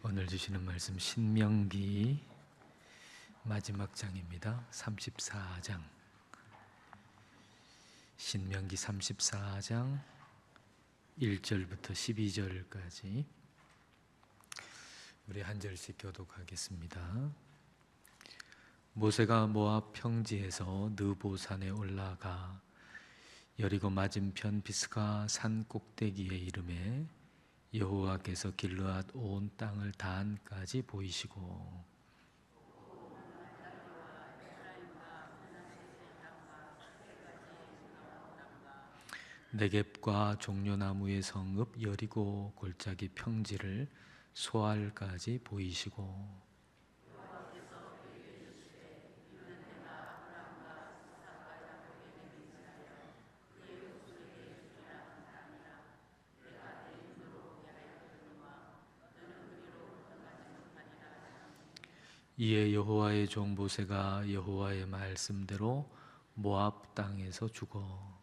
오늘 주시는 말씀 신명기 마지막 장입니다. 34장. 신명기 34장 1절부터 12절까지 우리 한 절씩 교독하겠습니다. 모세가 모압 평지에서 느보산에 올라가 여리고 맞은편 비스가 산 꼭대기에 이르매 여호와께서 길르앗 온 땅을 단까지 보이시고 네겝과 종려나무의 성읍 여리고 골짜기 평지를 소알까지 보이시고 이에 여호와의 종 모세가 여호와의 말씀대로 모압 땅에서 죽어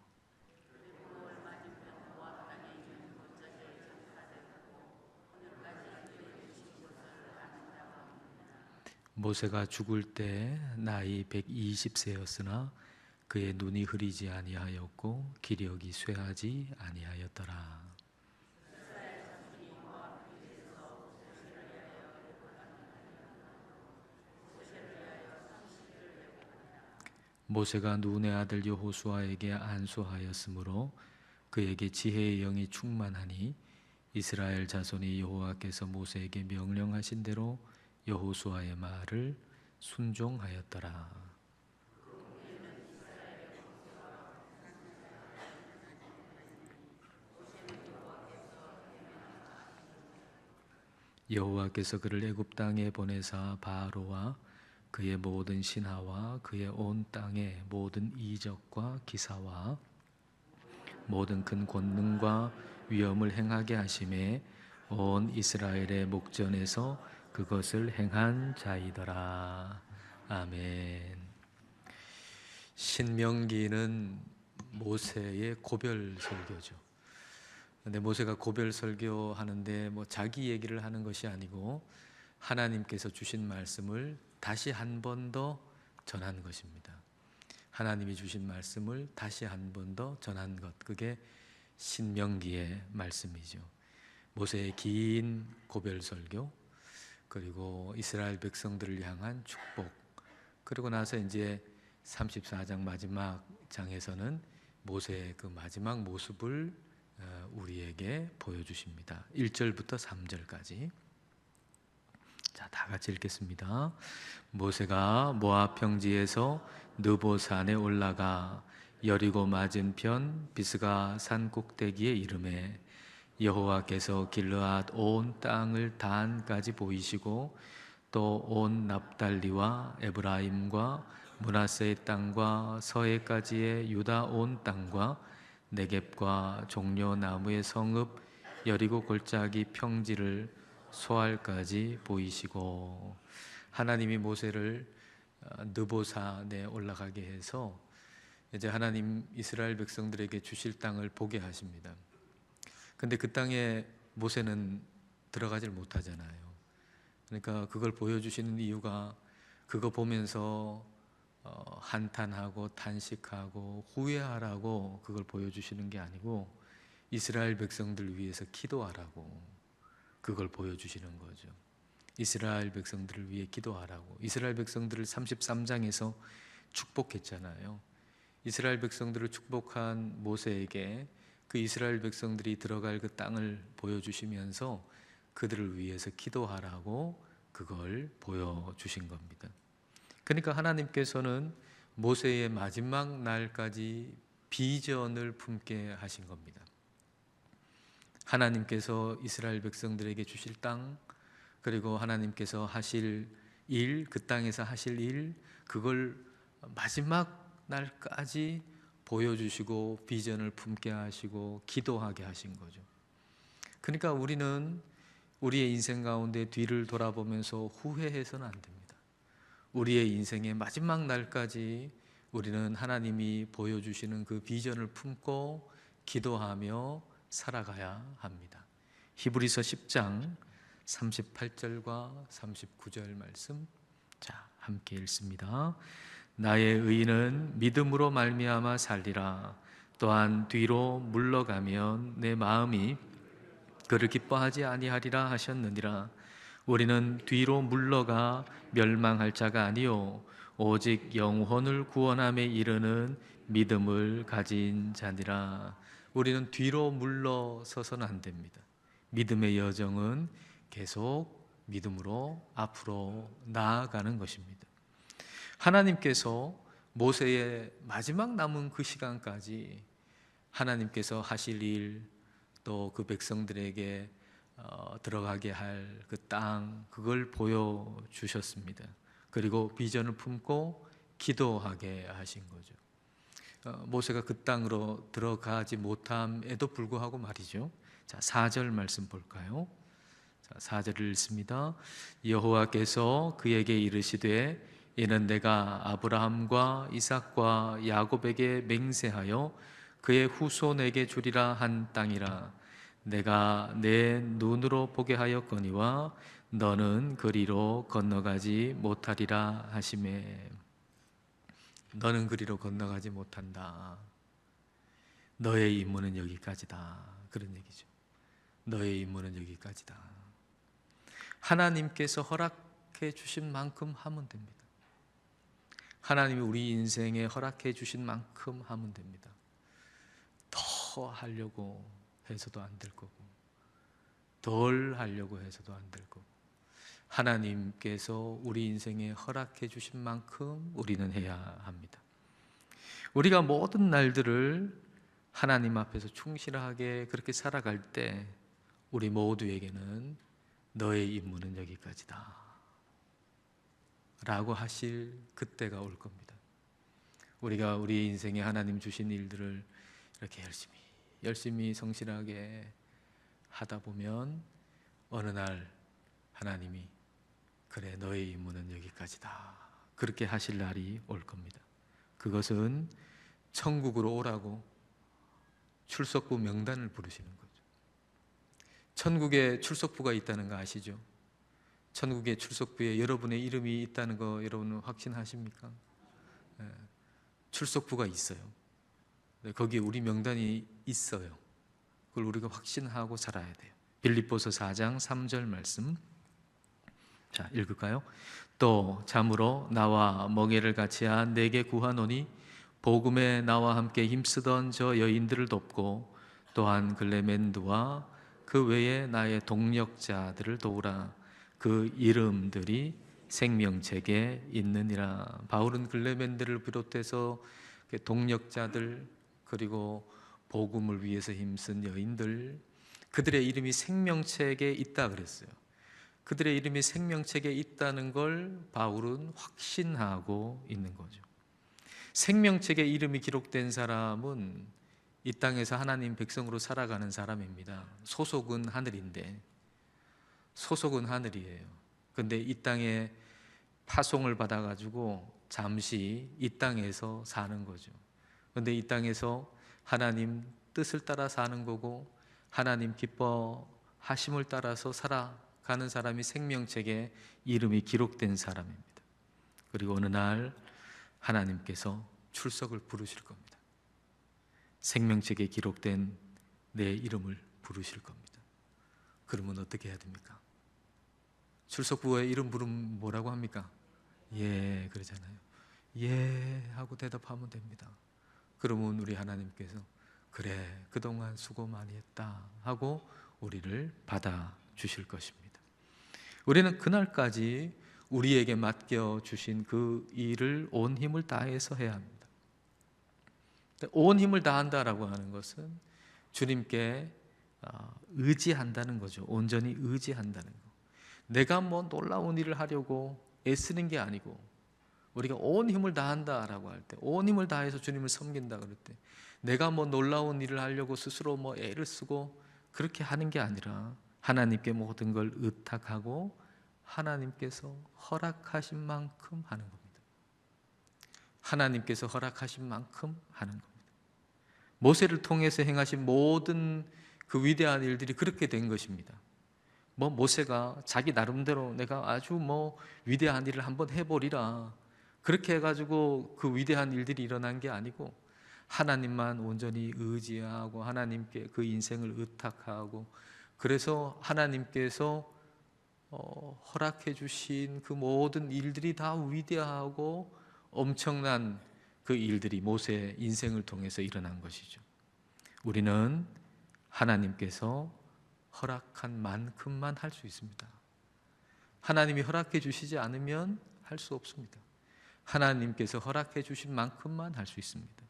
모세가 죽을 때 나이 120세였으나 그의 눈이 흐리지 아니하였고 기력이 쇠하지 아니하였더라. 모세가 눈의 아들 여호수아에게 안수하였으므로 그에게 지혜의 영이 충만하니 이스라엘 자손이 여호와께서 모세에게 명령하신 대로 여호수아의 말을 순종하였더라. 여호와께서 그를 애굽 땅에 보내사 바로와 그의 모든 신하와 그의 온 땅의 모든 이적과 기사와 모든 큰 권능과 위엄을 행하게 하심에 온 이스라엘의 목전에서 그것을 행한 자이더라. 아멘. 신명기는 모세의 고별 설교죠. 근데 모세가 고별 설교하는데 자기 얘기를 하는 것이 아니고 하나님께서 주신 말씀을 다시 한 번 더 전한 것입니다. 하나님이 주신 말씀을 다시 한 번 더 전한 것, 그게 신명기의 말씀이죠. 모세의 긴 고별 설교, 그리고 이스라엘 백성들을 향한 축복, 그리고 나서 이제 34장 마지막 장에서는 모세의 그 마지막 모습을 우리에게 보여주십니다. 1절부터 3절까지. 자, 다 같이 읽겠습니다. 모세가 모압 평지에서 느보산에 올라가 여리고 맞은편 비스가 산 꼭대기에 이르매 여호와께서 길르앗 온 땅을 단까지 보이시고 또 온 납달리와 에브라임과 므낫세의 땅과 서해까지의 유다 온 땅과 네겝과 종려나무의 성읍 여리고 골짜기 평지를 소알까지 보이시고, 하나님이 모세를 느보산에 올라가게 해서 이제 하나님 이스라엘 백성들에게 주실 땅을 보게 하십니다. 근데 그 땅에 모세는 들어가질 못하잖아요. 그러니까 그걸 보여주시는 이유가 그거 보면서 한탄하고 탄식하고 후회하라고 그걸 보여주시는 게 아니고 이스라엘 백성들 위해서 기도하라고 그걸 보여주시는 거죠. 이스라엘 백성들을 위해 기도하라고. 이스라엘 백성들을 33장에서 축복했잖아요. 이스라엘 백성들을 축복한 모세에게 그 이스라엘 백성들이 들어갈 그 땅을 보여주시면서 그들을 위해서 기도하라고 그걸 보여주신 겁니다. 그러니까 하나님께서는 모세의 마지막 날까지 비전을 품게 하신 겁니다. 하나님께서 이스라엘 백성들에게 주실 땅, 그리고 하나님께서 하실 일, 그 땅에서 하실 일, 그걸 마지막 날까지 보여주시고 비전을 품게 하시고 기도하게 하신 거죠. 그러니까 우리는 우리의 인생 가운데 뒤를 돌아보면서 후회해서는 안 됩니다. 우리의 인생의 마지막 날까지 우리는 하나님이 보여주시는 그 비전을 품고 기도하며 살아가야 합니다. 히브리서 10장 38절과 39절 말씀 자 함께 읽습니다. 나의 의인은 믿음으로 말미암아 살리라. 또한 뒤로 물러가면 내 마음이 그를 기뻐하지 아니하리라 하셨느니라. 우리는 뒤로 물러가 멸망할 자가 아니요 오직 영혼을 구원함에 이르는 믿음을 가진 자니라. 우리는 뒤로 물러서서는 안 됩니다. 믿음의 여정은 계속 믿음으로 앞으로 나아가는 것입니다. 하나님께서 모세의 마지막 남은 그 시간까지 하나님께서 하실 일, 또 그 백성들에게 들어가게 할 그 땅, 그걸 보여주셨습니다. 그리고 비전을 품고 기도하게 하신 거죠. 모세가 그 땅으로 들어가지 못함에도 불구하고 말이죠. 자, 4절 말씀 볼까요? 자, 4절을 읽습니다. 여호와께서 그에게 이르시되 이는 내가 아브라함과 이삭과 야곱에게 맹세하여 그의 후손에게 주리라 한 땅이라. 내가 내 눈으로 보게 하였거니와 너는 그리로 건너가지 못하리라 하시매. 너는 그리로 건너가지 못한다. 너의 임무는 여기까지다. 그런 얘기죠. 너의 임무는 여기까지다. 하나님께서 허락해 주신 만큼 하면 됩니다. 하나님이 우리 인생에 허락해 주신 만큼 하면 됩니다. 더 하려고 해서도 안 될 거고, 덜 하려고 해서도 안 될 거고, 하나님께서 우리 인생에 허락해 주신 만큼 우리는 해야 합니다. 우리가 모든 날들을 하나님 앞에서 충실하게 그렇게 살아갈 때 우리 모두에게는 너의 임무는 여기까지다 라고 하실 그때가 올 겁니다. 우리가 우리 인생에 하나님 주신 일들을 이렇게 열심히 성실하게 하다 보면 어느 날 하나님이 그래 너의 임무는 여기까지다 그렇게 하실 날이 올 겁니다. 그것은 천국으로 오라고 출석부 명단을 부르시는 거죠. 천국에 출석부가 있다는 거 아시죠? 천국의 출석부에 여러분의 이름이 있다는 거 여러분 확신하십니까? 출석부가 있어요. 거기에 우리 명단이 있어요. 그걸 우리가 확신하고 살아야 돼요. 빌립보서 4장 3절 말씀 자 읽을까요? 또 참으로 나와 멍에를 같이한 내게 구하노니 복음에 나와 함께 힘쓰던 저 여인들을 돕고 또한 글레멘드와 그 외에 나의 동력자들을 도우라. 그 이름들이 생명책에 있느니라. 바울은 글레멘드를 비롯해서 동력자들 그리고 복음을 위해서 힘쓴 여인들 그들의 이름이 생명책에 있다 그랬어요. 그들의 이름이 생명책에 있다는 걸 바울은 확신하고 있는 거죠. 생명책에 이름이 기록된 사람은 이 땅에서 하나님 백성으로 살아가는 사람입니다. 소속은 하늘인데 소속은 하늘이에요. 근데 이 땅에 파송을 받아가지고 잠시 이 땅에서 사는 거죠. 근데 이 땅에서 하나님 뜻을 따라 사는 거고 하나님 기뻐하심을 따라서 살아가는 사람이 생명책에 이름이 기록된 사람입니다. 그리고 어느 날 하나님께서 출석을 부르실 겁니다. 생명책에 기록된 내 이름을 부르실 겁니다. 그러면 어떻게 해야 됩니까? 출석부에 이름 부르면 뭐라고 합니까? 예 그러잖아요. 예 하고 대답하면 됩니다. 그러면 우리 하나님께서 그래 그동안 수고 많이 했다 하고 우리를 받아주실 것입니다. 우리는 그날까지 우리에게 맡겨주신 그 일을 온 힘을 다해서 해야 합니다. 온 힘을 다한다라고 하는 것은 주님께 의지한다는 거죠. 온전히 의지한다는 거. 내가 뭐 놀라운 일을 하려고 애쓰는 게 아니고 우리가 온 힘을 다한다라고 할 때, 온 힘을 다해서 주님을 섬긴다 그럴 때 내가 뭐 놀라운 일을 하려고 스스로 뭐 애를 쓰고 그렇게 하는 게 아니라 하나님께 모든 걸 의탁하고 하나님께서 허락하신 만큼 하는 겁니다. 하나님께서 허락하신 만큼 하는 겁니다. 모세를 통해서 행하신 모든 그 위대한 일들이 그렇게 된 것입니다. 뭐 모세가 자기 나름대로 내가 아주 뭐 위대한 일을 한번 해보리라 그렇게 해가지고 그 위대한 일들이 일어난 게 아니고 하나님만 온전히 의지하고 하나님께 그 인생을 의탁하고 그래서 하나님께서 허락해 주신 그 모든 일들이 다 위대하고 엄청난 그 일들이 모세의 인생을 통해서 일어난 것이죠. 우리는 하나님께서 허락한 만큼만 할 수 있습니다. 하나님이 허락해 주시지 않으면 할 수 없습니다. 하나님께서 허락해 주신 만큼만 할 수 있습니다.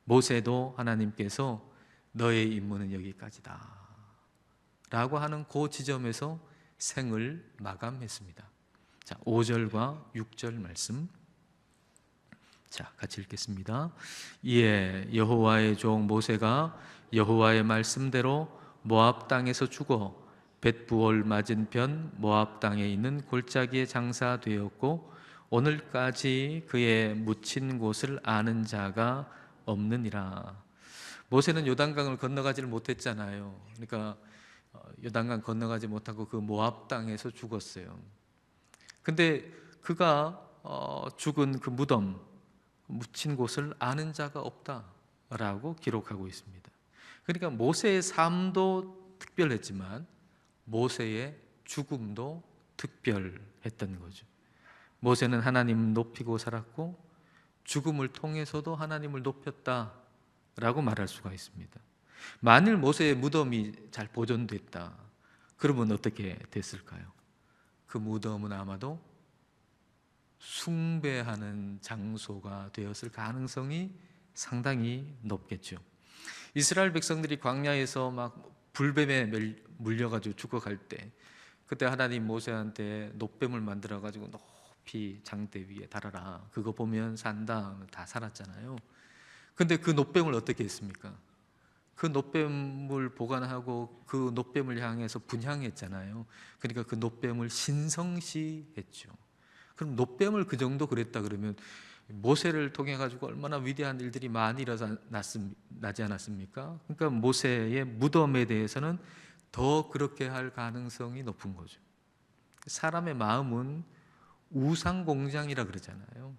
모세도 하나님께서 너의 임무는 여기까지다 라고 하는 그 지점에서 생을 마감했습니다. 자, 5절과 6절 말씀 자, 같이 읽겠습니다. 이에 여호와의 종 모세가 여호와의 말씀대로 모압 땅에서 죽어 벳부올 맞은편 모압 땅에 있는 골짜기에 장사되었고 오늘까지 그의 묻힌 곳을 아는 자가 없느니라. 모세는 요단강을 건너가지를 못했잖아요. 그러니까 요단강 건너가지 못하고 그 모압 땅에서 죽었어요. 근데 그가 죽은 그 무덤 묻힌 곳을 아는 자가 없다라고 기록하고 있습니다. 그러니까 모세의 삶도 특별했지만 모세의 죽음도 특별했던 거죠. 모세는 하나님을 높이고 살았고 죽음을 통해서도 하나님을 높였다라고 말할 수가 있습니다. 만일 모세의 무덤이 잘 보존됐다 그러면 어떻게 됐을까요? 그 무덤은 아마도 숭배하는 장소가 되었을 가능성이 상당히 높겠죠. 이스라엘 백성들이 광야에서 막 불뱀에 물려가지고 죽어갈 때 그때 하나님 모세한테 놋뱀을 만들어가지고 높이 장대 위에 달아라 그거 보면 산다 다 살았잖아요. 근데 그 놋뱀을 어떻게 했습니까? 그 놋뱀을 보관하고 그 놋뱀을 향해서 분향했잖아요. 그러니까 그 놋뱀을 신성시했죠. 그럼 놋뱀을 그 정도 그랬다 그러면 모세를 통해 가지고 얼마나 위대한 일들이 많이 일어나지 않았습니까? 그러니까 모세의 무덤에 대해서는 더 그렇게 할 가능성이 높은 거죠. 사람의 마음은 우상 공장이라 그러잖아요.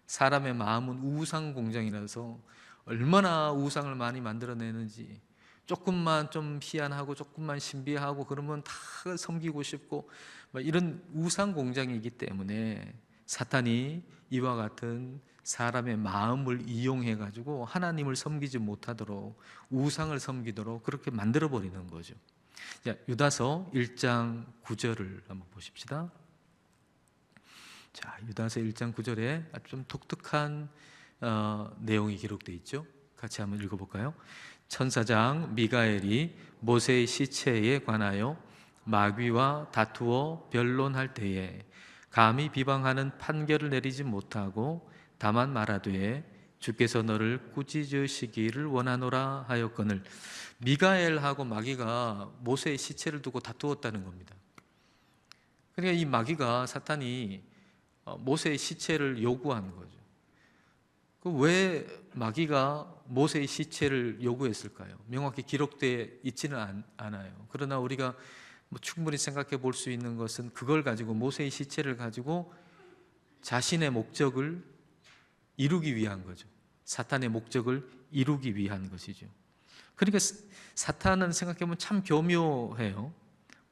사람의 마음은 우상 공장이라서 얼마나 우상을 많이 만들어내는지 조금만 좀 희한하고 조금만 신비하고 그러면 다 섬기고 싶고 이런 우상 공장이기 때문에 사탄이 이와 같은 사람의 마음을 이용해 가지고 하나님을 섬기지 못하도록 우상을 섬기도록 그렇게 만들어 버리는 거죠. 자, 유다서 1장 9절을 한번 보십시다. 자, 유다서 1장 9절에 좀 독특한 내용이 기록되어 있죠. 같이 한번 읽어볼까요? 천사장 미가엘이 모세의 시체에 관하여 마귀와 다투어 변론할 때에 감히 비방하는 판결을 내리지 못하고 다만 말하되 주께서 너를 꾸짖으시기를 원하노라 하였거늘. 미가엘하고 마귀가 모세의 시체를 두고 다투었다는 겁니다. 그러니까 이 마귀가 사탄이 모세의 시체를 요구한 거죠. 왜 마귀가 모세의 시체를 요구했을까요? 명확히 기록되어 있지는 않아요. 그러나 우리가 충분히 생각해 볼 수 있는 것은 그걸 가지고 모세의 시체를 가지고 자신의 목적을 이루기 위한 거죠. 사탄의 목적을 이루기 위한 것이죠. 그러니까 사탄은 생각해보면 참 교묘해요.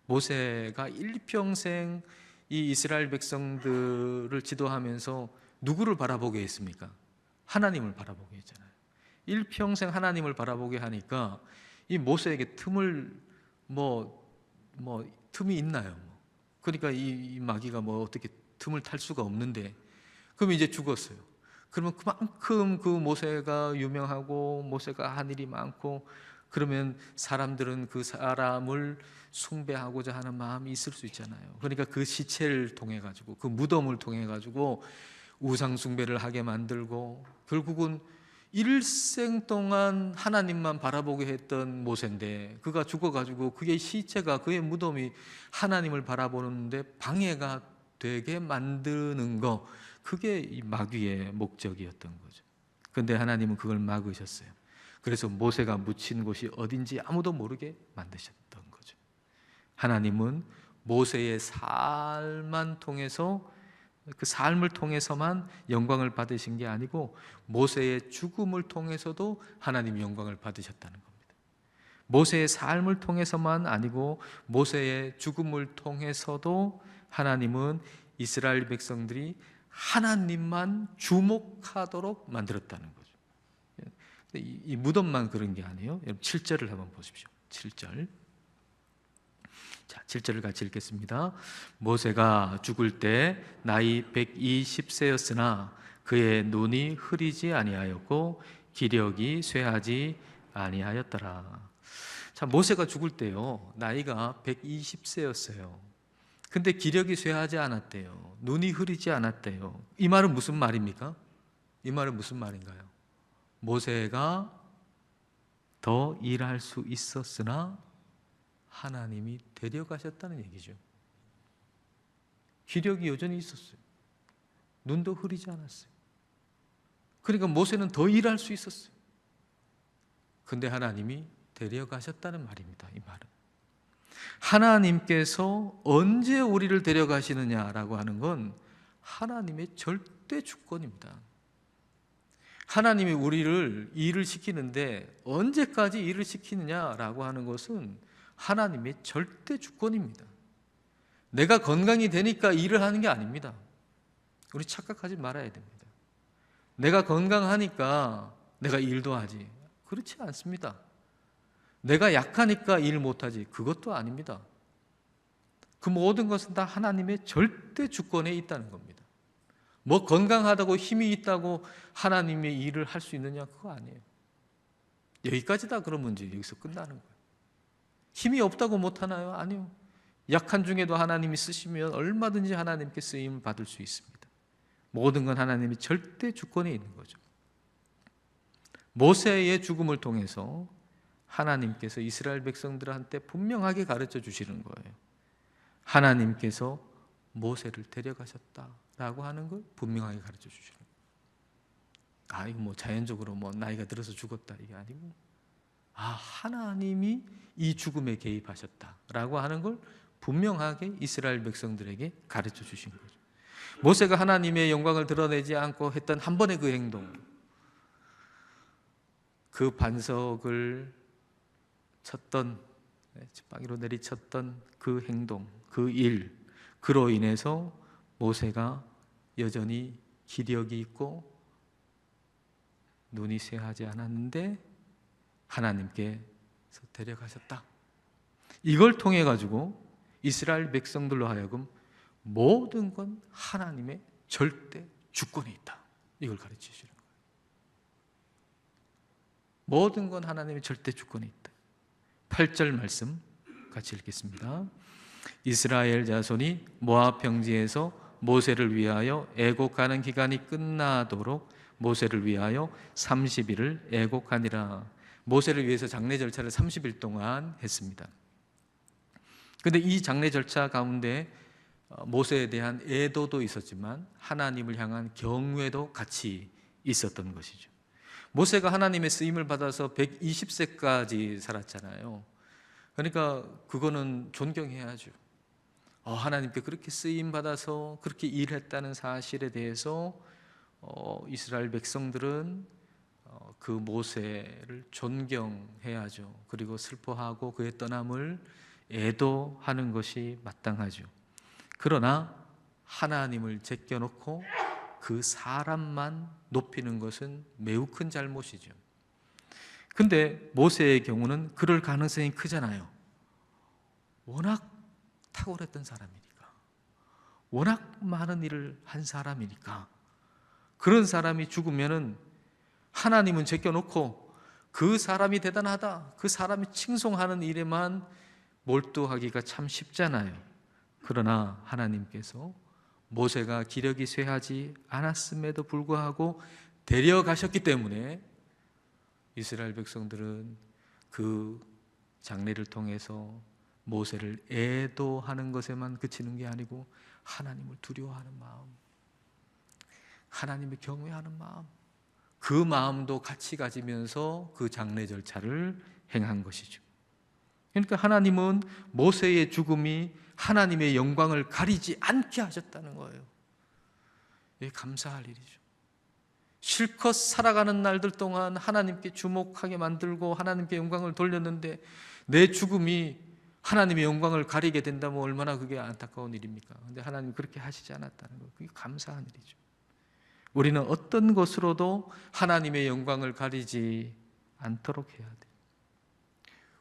모세가 일평생 이 이스라엘 백성들을 지도하면서 누구를 바라보게 했습니까? 하나님을 바라보게 했잖아요. 일평생 하나님을 바라보게 하니까 이 모세에게 틈이 있나요? 그러니까 이 마귀가 어떻게 틈을 탈 수가 없는데 그럼 이제 죽었어요. 그러면 그만큼 그 모세가 유명하고 모세가 한 일이 많고 그러면 사람들은 그 사람을 숭배하고자 하는 마음이 있을 수 있잖아요. 그러니까 그 시체를 통해 가지고 그 무덤을 통해 가지고 우상 숭배를 하게 만들고 결국은 일생 동안 하나님만 바라보게 했던 모세인데 그가 죽어가지고 그의 시체가 그의 무덤이 하나님을 바라보는데 방해가 되게 만드는 거 그게 이 마귀의 목적이었던 거죠. 그런데 하나님은 그걸 막으셨어요. 그래서 모세가 묻힌 곳이 어딘지 아무도 모르게 만드셨던 거죠. 하나님은 모세의 삶만 통해서, 그 삶을 통해서만 영광을 받으신 게 아니고 모세의 죽음을 통해서도 하나님 영광을 받으셨다는 겁니다. 모세의 삶을 통해서만 아니고 모세의 죽음을 통해서도 하나님은 이스라엘 백성들이 하나님만 주목하도록 만들었다는 거죠. 이 무덤만 그런 게 아니에요. 여러분 7절을 한번 보십시오. 7절. 자, 7절을 같이 읽겠습니다. 모세가 죽을 때 나이 120세였으나 그의 눈이 흐리지 아니하였고 기력이 쇠하지 아니하였더라. 자, 모세가 죽을 때요, 나이가 120세였어요. 근데 기력이 쇠하지 않았대요. 눈이 흐리지 않았대요. 이 말은 무슨 말입니까? 이 말은 무슨 말인가요? 모세가 더 일할 수 있었으나 하나님이 데려가셨다는 얘기죠. 기력이 여전히 있었어요. 눈도 흐리지 않았어요. 그러니까 모세는 더 일할 수 있었어요. 근데 하나님이 데려가셨다는 말입니다. 이 말은 하나님께서 언제 우리를 데려가시느냐라고 하는 건 하나님의 절대 주권입니다. 하나님이 우리를 일을 시키는데 언제까지 일을 시키느냐라고 하는 것은 하나님의 절대 주권입니다. 내가 건강이 되니까 일을 하는 게 아닙니다. 우리 착각하지 말아야 됩니다. 내가 건강하니까 내가 일도 하지, 그렇지 않습니다. 내가 약하니까 일 못하지, 그것도 아닙니다. 그 모든 것은 다 하나님의 절대 주권에 있다는 겁니다. 뭐 건강하다고 힘이 있다고 하나님의 일을 할 수 있느냐, 그거 아니에요. 여기까지다 그러면 이제 여기서 끝나는 거예요. 힘이 없다고 못하나요? 아니요. 약한 중에도 하나님이 쓰시면 얼마든지 하나님께 쓰임을 받을 수 있습니다. 모든 건 하나님의 절대 주권에 있는 거죠. 모세의 죽음을 통해서 하나님께서 이스라엘 백성들한테 분명하게 가르쳐 주시는 거예요. 하나님께서 모세를 데려가셨다라고 하는 걸 분명하게 가르쳐 주시는 거예요. 이거 뭐 자연적으로 뭐 나이가 들어서 죽었다 이게 아니고, 하나님이 이 죽음에 개입하셨다라고 하는 걸 분명하게 이스라엘 백성들에게 가르쳐 주신 거죠. 모세가 하나님의 영광을 드러내지 않고 했던 한 번의 그 행동, 그 반석을 쳤던, 지팡이로 내리쳤던 그 행동, 그 일, 그로 인해서 모세가 여전히 기력이 있고 눈이 쇠하지 않았는데 하나님께서 데려가셨다. 이걸 통해 가지고 이스라엘 백성들로 하여금 모든 건 하나님의 절대 주권에 있다, 이걸 가르치시는 거예요. 모든 건 하나님의 절대 주권에 있다. 8절 말씀 같이 읽겠습니다. 이스라엘 자손이 모압 평지에서 모세를 위하여 애곡하는 기간이 끝나도록 모세를 위하여 30일을 애곡하니라. 모세를 위해서 장례 절차를 30일 동안 했습니다. 그런데 이 장례 절차 가운데 모세에 대한 애도도 있었지만 하나님을 향한 경외도 같이 있었던 것이죠. 모세가 하나님의 쓰임을 받아서 120세까지 살았잖아요. 그러니까 그거는 존경해야죠. 하나님께 그렇게 쓰임 받아서 그렇게 일했다는 사실에 대해서 이스라엘 백성들은 그 모세를 존경해야죠. 그리고 슬퍼하고 그의 떠남을 애도하는 것이 마땅하죠. 그러나 하나님을 제껴놓고 그 사람만 높이는 것은 매우 큰 잘못이죠. 근데 모세의 경우는 그럴 가능성이 크잖아요. 워낙 탁월했던 사람이니까, 워낙 많은 일을 한 사람이니까. 그런 사람이 죽으면은 하나님은 제껴놓고 그 사람이 대단하다, 그 사람이 칭송하는 일에만 몰두하기가 참 쉽잖아요. 그러나 하나님께서 모세가 기력이 쇠하지 않았음에도 불구하고 데려가셨기 때문에 이스라엘 백성들은 그 장례를 통해서 모세를 애도하는 것에만 그치는 게 아니고 하나님을 두려워하는 마음, 하나님을 경외하는 마음, 그 마음도 같이 가지면서 그 장례 절차를 행한 것이죠. 그러니까 하나님은 모세의 죽음이 하나님의 영광을 가리지 않게 하셨다는 거예요. 이게 감사할 일이죠. 실컷 살아가는 날들 동안 하나님께 주목하게 만들고 하나님께 영광을 돌렸는데 내 죽음이 하나님의 영광을 가리게 된다면 얼마나 그게 안타까운 일입니까? 근데 하나님 그렇게 하시지 않았다는 거예요. 그게 감사한 일이죠. 우리는 어떤 것으로도 하나님의 영광을 가리지 않도록 해야 돼요.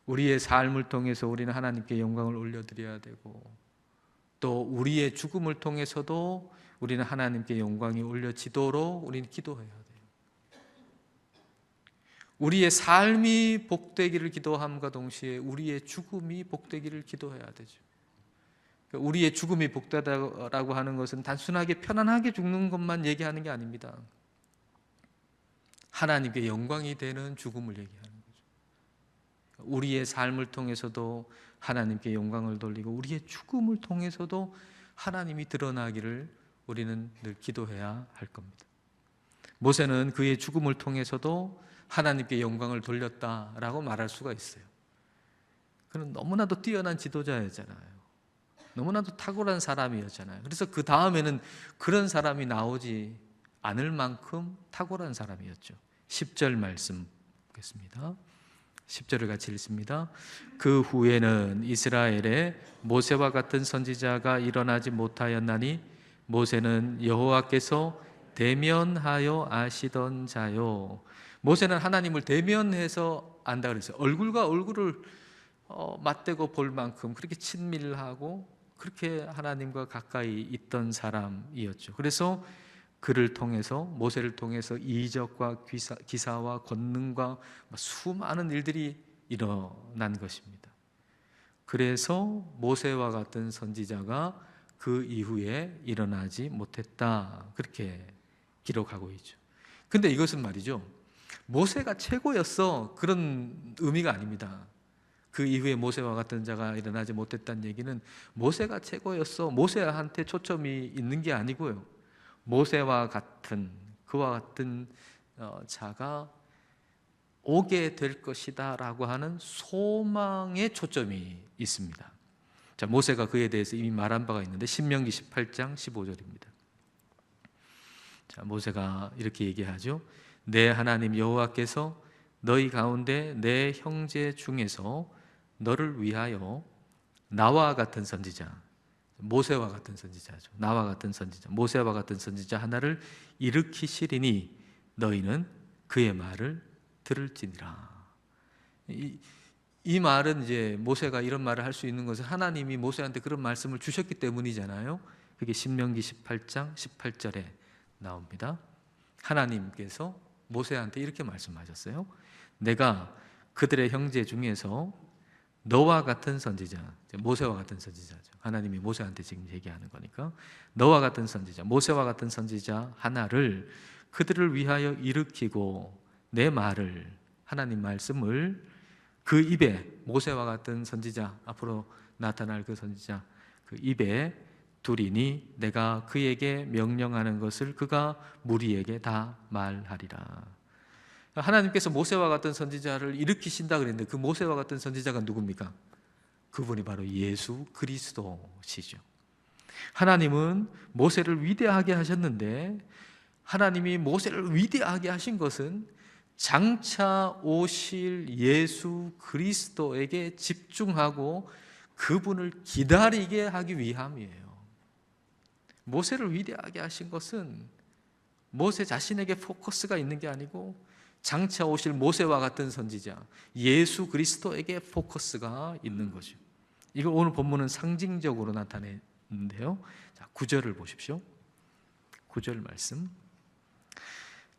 우리의 삶을 통해서 우리는 하나님께 영광을 올려드려야 되고, 또 우리의 죽음을 통해서도 우리는 하나님께 영광이 올려지도록 우리는 기도해야 돼요. 우리의 삶이 복되기를 기도함과 동시에 우리의 죽음이 복되기를 기도해야 되죠. 우리의 죽음이 복되다라고 하는 것은 단순하게 편안하게 죽는 것만 얘기하는 게 아닙니다. 하나님께 영광이 되는 죽음을 얘기하는 거죠. 우리의 삶을 통해서도 하나님께 영광을 돌리고 우리의 죽음을 통해서도 하나님이 드러나기를 우리는 늘 기도해야 할 겁니다. 모세는 그의 죽음을 통해서도 하나님께 영광을 돌렸다라고 말할 수가 있어요. 그는 너무나도 뛰어난 지도자였잖아요. 너무나도 탁월한 사람이었잖아요. 그래서 그 다음에는 그런 사람이 나오지 않을 만큼 탁월한 사람이었죠. 10절 말씀 보겠습니다. 10절을 같이 읽습니다. 그 후에는 이스라엘에 모세와 같은 선지자가 일어나지 못하였나니 모세는 여호와께서 대면하여 아시던 자요. 모세는 하나님을 대면해서 안다 그랬어요. 얼굴과 얼굴을 맞대고 볼 만큼 그렇게 친밀하고 그렇게 하나님과 가까이 있던 사람이었죠. 그래서 그를 통해서, 모세를 통해서 이적과 기사와 권능과 수많은 일들이 일어난 것입니다. 그래서 모세와 같은 선지자가 그 이후에 일어나지 못했다, 그렇게 기록하고 있죠. 근데 이것은 말이죠, 모세가 최고였어, 그런 의미가 아닙니다. 그 이후에 모세와 같은 자가 일어나지 못했다는 얘기는 모세가 최고였어, 모세한테 초점이 있는 게 아니고요, 모세와 같은, 그와 같은 자가 오게 될 것이다 라고 하는 소망에 초점이 있습니다. 자, 모세가 그에 대해서 이미 말한 바가 있는데 신명기 18장 15절입니다. 자, 모세가 이렇게 얘기하죠. 내 하나님 여호와께서 너희 가운데 내 형제 중에서 너를 위하여 나와 같은 선지자, 모세와 같은 선지자죠. 나와 같은 선지자, 모세와 같은 선지자 하나를 일으키시리니 너희는 그의 말을 들을지니라. 이 말은 이제 모세가 이런 말을 할 수 있는 것은 하나님이 모세한테 그런 말씀을 주셨기 때문이잖아요. 그게 신명기 18장 18절에 나옵니다. 하나님께서 모세한테 이렇게 말씀하셨어요. 내가 그들의 형제 중에서 너와 같은 선지자, 모세와 같은 선지자죠. 하나님이 모세한테 지금 얘기하는 거니까 너와 같은 선지자, 모세와 같은 선지자 하나를 그들을 위하여 일으키고 내 말을, 하나님 말씀을 그 입에, 모세와 같은 선지자, 앞으로 나타날 그 선지자 그 입에 두리니 내가 그에게 명령하는 것을 그가 무리에게 다 말하리라. 하나님께서 모세와 같은 선지자를 일으키신다 그랬는데 그 모세와 같은 선지자가 누굽니까? 그분이 바로 예수 그리스도시죠. 하나님은 모세를 위대하게 하셨는데 하나님이 모세를 위대하게 하신 것은 장차 오실 예수 그리스도에게 집중하고 그분을 기다리게 하기 위함이에요. 모세를 위대하게 하신 것은 모세 자신에게 포커스가 있는 게 아니고 장차 오실 모세와 같은 선지자 예수 그리스도에게 포커스가 있는 거죠. 이걸 오늘 본문은 상징적으로 나타내는데요. 자, 9절을 보십시오. 9절 말씀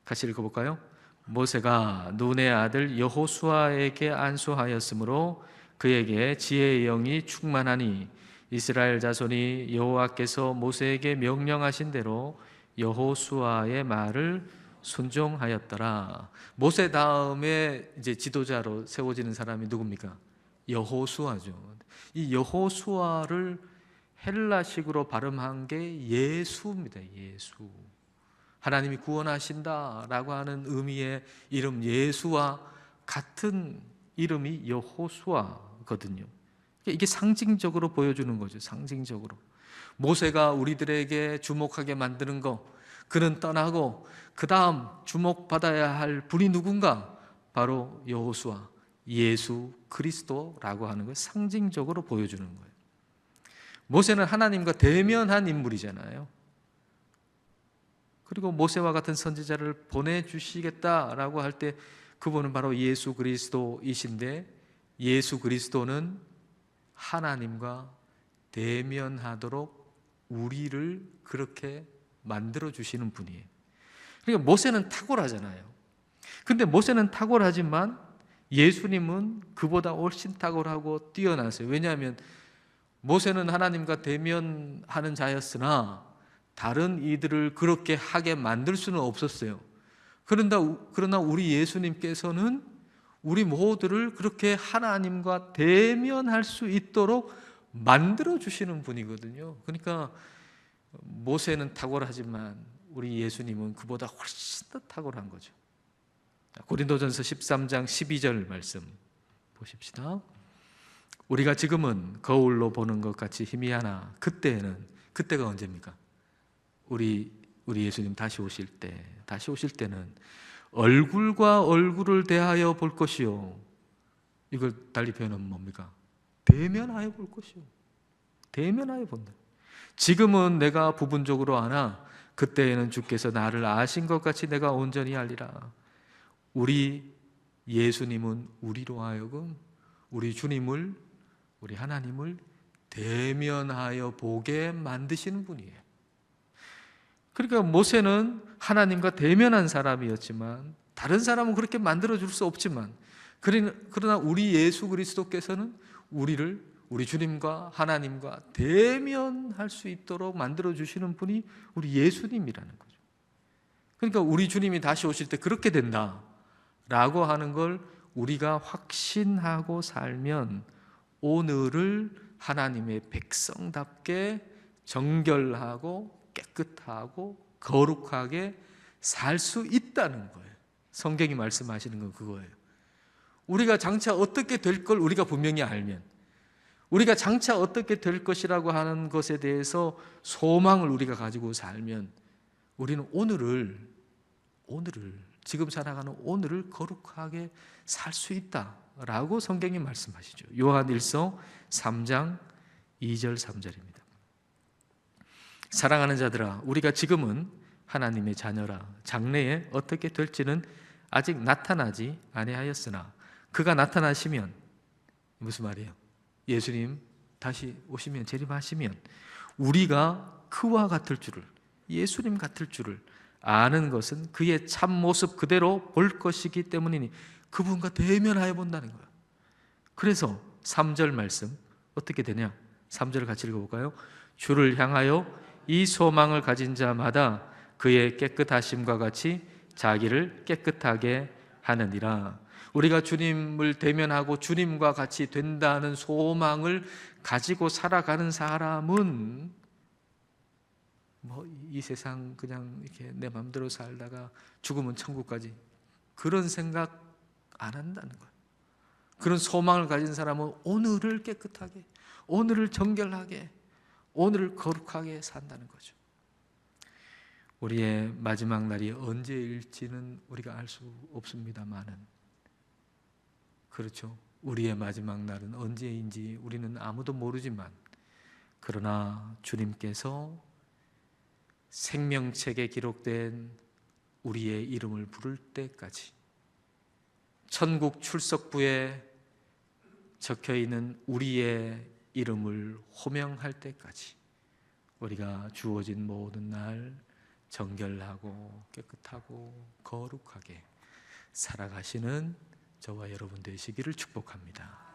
같이 읽어볼까요? 모세가 눈의 아들 여호수아에게 안수하였으므로 그에게 지혜의 영이 충만하니 이스라엘 자손이 여호와께서 모세에게 명령하신 대로 여호수아의 말을 순종하였더라. 모세 다음에 이제 지도자로 세워지는 사람이 누굽니까? 여호수아죠. 이 여호수아를 헬라식으로 발음한 게 예수입니다. 예수. 하나님이 구원하신다라고 하는 의미의 이름 예수와 같은 이름이 여호수아, 거거든요. 이게 상징적으로 보여주는 거죠. 상징적으로. 모세가 우리들에게 주목하게 만드는 거, 그는 떠나고 그 다음 주목받아야 할 분이 누군가? 바로 여호수아, 예수 그리스도라고 하는 걸 상징적으로 보여주는 거예요. 모세는 하나님과 대면한 인물이잖아요. 그리고 모세와 같은 선지자를 보내주시겠다라고 할 때 그분은 바로 예수 그리스도이신데, 예수 그리스도는 하나님과 대면하도록 우리를 그렇게 만들어 주시는 분이에요. 그러니까 모세는 탁월하잖아요. 근데 모세는 탁월하지만 예수님은 그보다 훨씬 탁월하고 뛰어나세요. 왜냐하면 모세는 하나님과 대면하는 자였으나 다른 이들을 그렇게 하게 만들 수는 없었어요. 그러나 우리 예수님께서는 우리 모두를 그렇게 하나님과 대면할 수 있도록 만들어 주시는 분이거든요. 그러니까 모세는 탁월하지만 우리 예수님은 그보다 훨씬 더 탁월한 거죠. 고린도전서 13장 12절 말씀 보십시다. 우리가 지금은 거울로 보는 것 같이 희미하나 그때가 언제입니까? 우리 예수님 다시 오실 때는 얼굴과 얼굴을 대하여 볼 것이요. 이걸 달리 표현하면 뭡니까? 대면하여 볼 것이요. 대면하여 본다. 지금은 내가 부분적으로 아나 그때에는 주께서 나를 아신 것 같이 내가 온전히 알리라. 우리 예수님은 우리로 하여금 우리 주님을, 우리 하나님을 대면하여 보게 만드시는 분이에요. 그러니까 모세는 하나님과 대면한 사람이었지만 다른 사람은 그렇게 만들어줄 수 없지만, 그러나 우리 예수 그리스도께서는 우리 주님과 하나님과 대면할 수 있도록 만들어주시는 분이 우리 예수님이라는 거죠. 그러니까 우리 주님이 다시 오실 때 그렇게 된다라고 하는 걸 우리가 확신하고 살면 오늘을 하나님의 백성답게 정결하고 깨끗하고 거룩하게 살 수 있다는 거예요. 성경이 말씀하시는 건 그거예요. 우리가 장차 어떻게 될 걸 우리가 분명히 알면, 우리가 장차 어떻게 될 것이라고 하는 것에 대해서 소망을 우리가 가지고 살면 우리는 오늘을 지금 살아가는 오늘을 거룩하게 살 수 있다라고 성경이 말씀하시죠. 요한일서 3장 2절 3절입니다. 사랑하는 자들아, 우리가 지금은 하나님의 자녀라. 장래에 어떻게 될지는 아직 나타나지 아니하였으나 그가 나타나시면, 무슨 말이에요? 예수님 다시 오시면, 재림하시면 우리가 그와 같을 줄을, 예수님 같을 줄을 아는 것은 그의 참모습 그대로 볼 것이기 때문이니 그분과 대면하여 본다는 거예요. 그래서 3절 말씀 어떻게 되냐? 3절을 같이 읽어볼까요? 주를 향하여 이 소망을 가진 자마다 그의 깨끗하심과 같이 자기를 깨끗하게 하느니라. 우리가 주님을 대면하고 주님과 같이 된다는 소망을 가지고 살아가는 사람은 이 세상 그냥 이렇게 내 마음대로 살다가 죽으면 천국까지, 그런 생각 안 한다는 거예요. 그런 소망을 가진 사람은 오늘을 깨끗하게, 오늘을 정결하게, 오늘을 거룩하게 산다는 거죠. 우리의 마지막 날이 언제일지는 우리가 알 수 없습니다만은, 그렇죠. 우리의 마지막 날은 언제인지 우리는 아무도 모르지만, 그러나 주님께서 생명책에 기록된 우리의 이름을 부를 때까지, 천국 출석부에 적혀있는 우리의 이름을 호명할 때까지 우리가 주어진 모든 날 정결하고 깨끗하고 거룩하게 살아가시는 저와 여러분 되시기를 축복합니다.